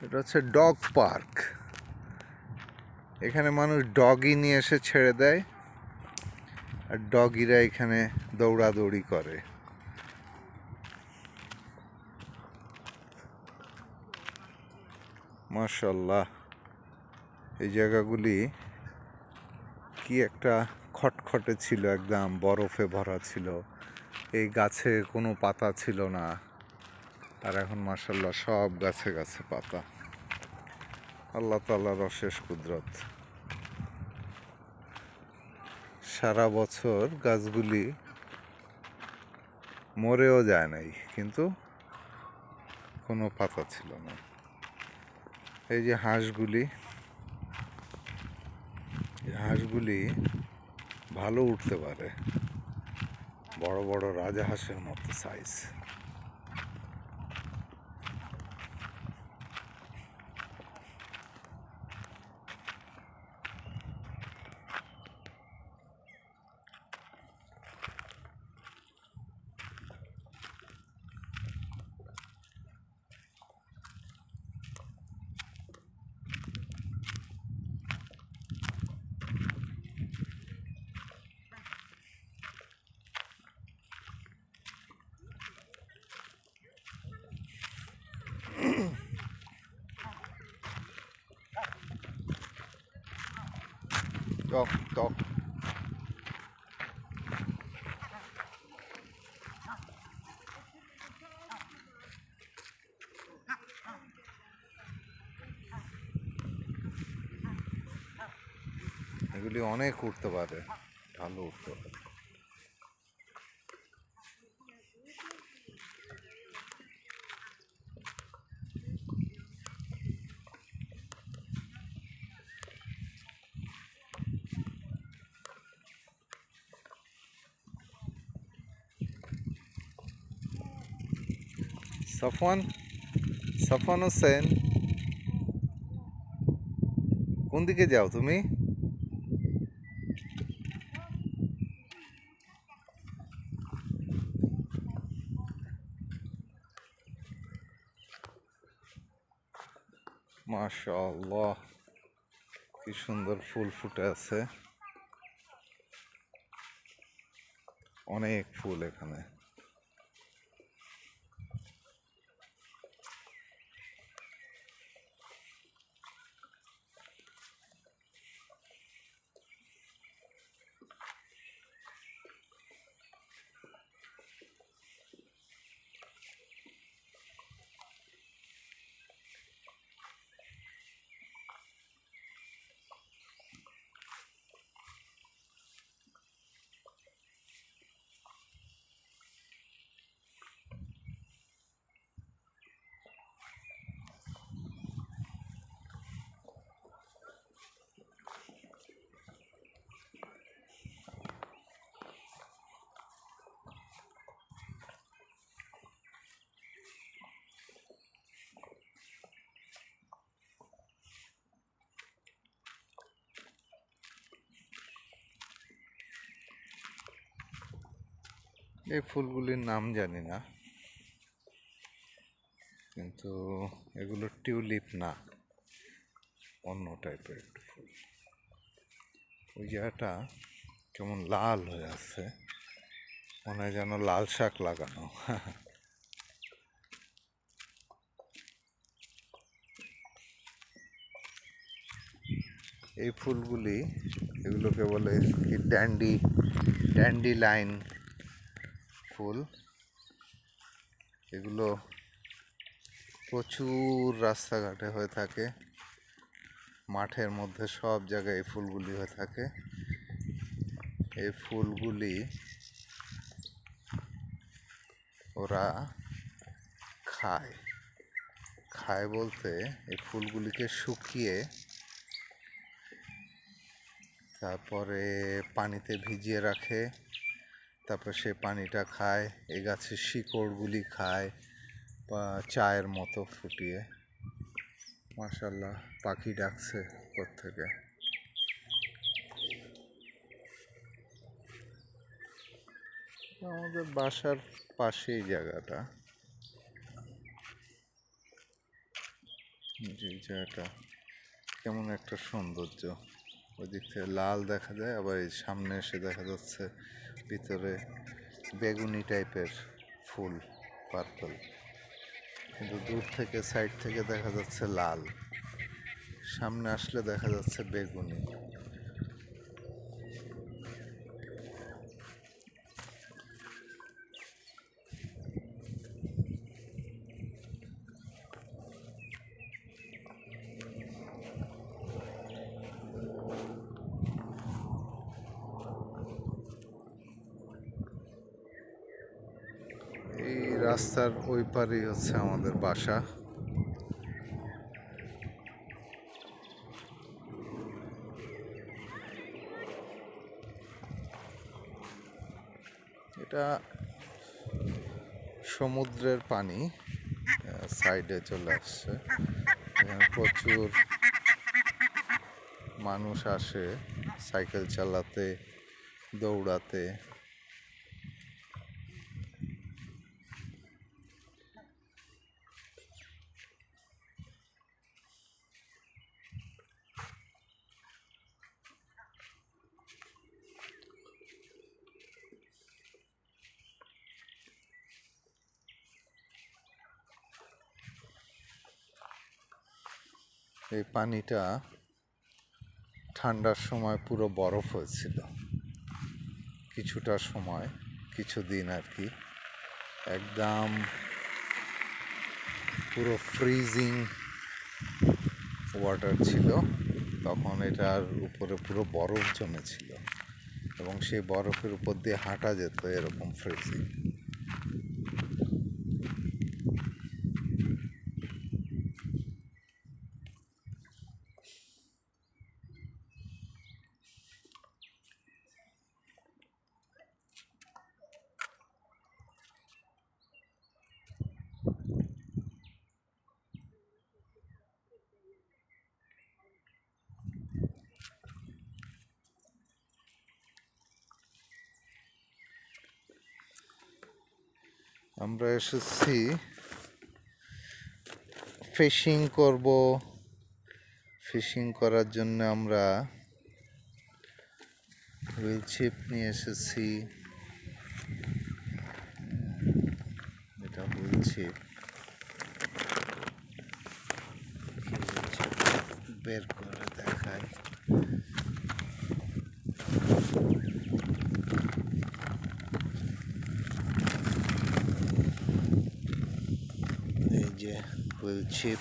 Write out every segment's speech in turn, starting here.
এটা হচ্ছে dog park. এখানে মানুষ ডগি নিয়ে এসে ছেড়ে দেয়, আর ডগিরা এখানে দৌড়াদৌড়ি করে। মাশাআল্লাহ, এই জায়গাগুলি কি একটা খটখটে ছিল, একদম বরফে ভরা ছিল। এই গাছে কোনো পাতা ছিল না, আর এখন মাশাআল্লাহ সব গাছে গাছে পাতা। আল্লাহ তাআলার অশেষ কুদরত। সারা বছর গাছগুলি মরেও যায় নাই, কিন্তু কোনো পাতা ছিল না। এই যে হাঁসগুলি ভালো উঠতে পারে, বড় বড় রাজহাঁসের মতো সাইজ। টক টক এগুলি অনেক উঠতে পারে, ভালো উঠতে পারে। সাফওয়ান সাফওয়ান হোসেন, কোন দিকে যাও তুমি? মাশাআল্লাহ, কি সুন্দর ফুল ফুটে আছে, অনেক ফুল এখানে। এই ফুলগুলির নাম জানি না, কিন্তু এগুলো টিউলিপ না, অন্য টাইপের একটু ফুল। ওই জায়গাটা কেমন লাল হয়ে আছে, মনে হয় যেন লাল শাক লাগানো। এই ফুলগুলি, এগুলোকে বলে কি ড্যান্ডিলাইন ফুল। এগুলো প্রচুর রাস্তাঘাটে হয়ে থাকে, মাঠের মধ্যে সব জায়গায় এই ফুলগুলি হয়ে থাকে। এই ফুলগুলি ওরা খায়, খায় বলতে এই ফুলগুলিকে শুকিয়ে তারপরে পানিতে ভিজিয়ে রাখে, তারপর সে পানিটা খায়। এই গাছের শিকড়গুলি খায় বা চায়ের মতো ফুটিয়ে। মাশাআল্লাহ, পাখি ডাকছে কোত্থেকে। আমাদের বাসার পাশেই জায়গাটা। যে জায়গাটা কেমন একটা সৌন্দর্য, ওই দিক থেকে লাল দেখা যায়, আবার এই সামনে এসে দেখা যাচ্ছে ভিতরে বেগুনি টাইপের ফুল, পার্পল, কিন্তু দূর থেকে সাইড থেকে দেখা যাচ্ছে লাল, সামনে আসলে দেখা যাচ্ছে বেগুনি। এই রাস্তার ওই পারেই হচ্ছে আমাদের বাসা। এটা সমুদ্রের পানি সাইডে চলে আসছে, এখানে প্রচুর মানুষ আসে সাইকেল চালাতে, দৌড়াতে। এই পানিটা ঠান্ডার সময় পুরো বরফ হয়েছিল, কিছুটা সময়, কিছুদিন আর কি, একদম পুরো ফ্রিজিং ওয়াটার ছিল। তখন এটার উপরে পুরো বরফ জমেছিল এবং সেই বরফের উপর দিয়ে হাঁটা যেত, এরকম ফ্রিজিং। আমরা এসেছি ফিশিং করব। ফিশিং করার জন্য আমরা হুইল ছিপ নিয়ে এসেছি। এটা হুইল ছিপ, বের করে দেখাই। এই যে হুইল ছিপ,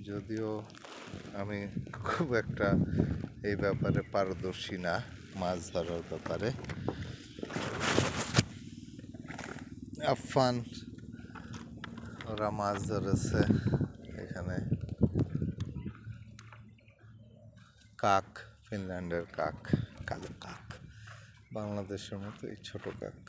যদিও আমি খুব একটা এই ব্যাপারে পারদর্শী না, মাছ ধরার ব্যাপারে। আফফান ওরা মাছ ধরেছে এখানে, কাক, ফিনল্যান্ডের কাক, কালো কাক, বাংলাদেশের মতো এই ছোট কাক।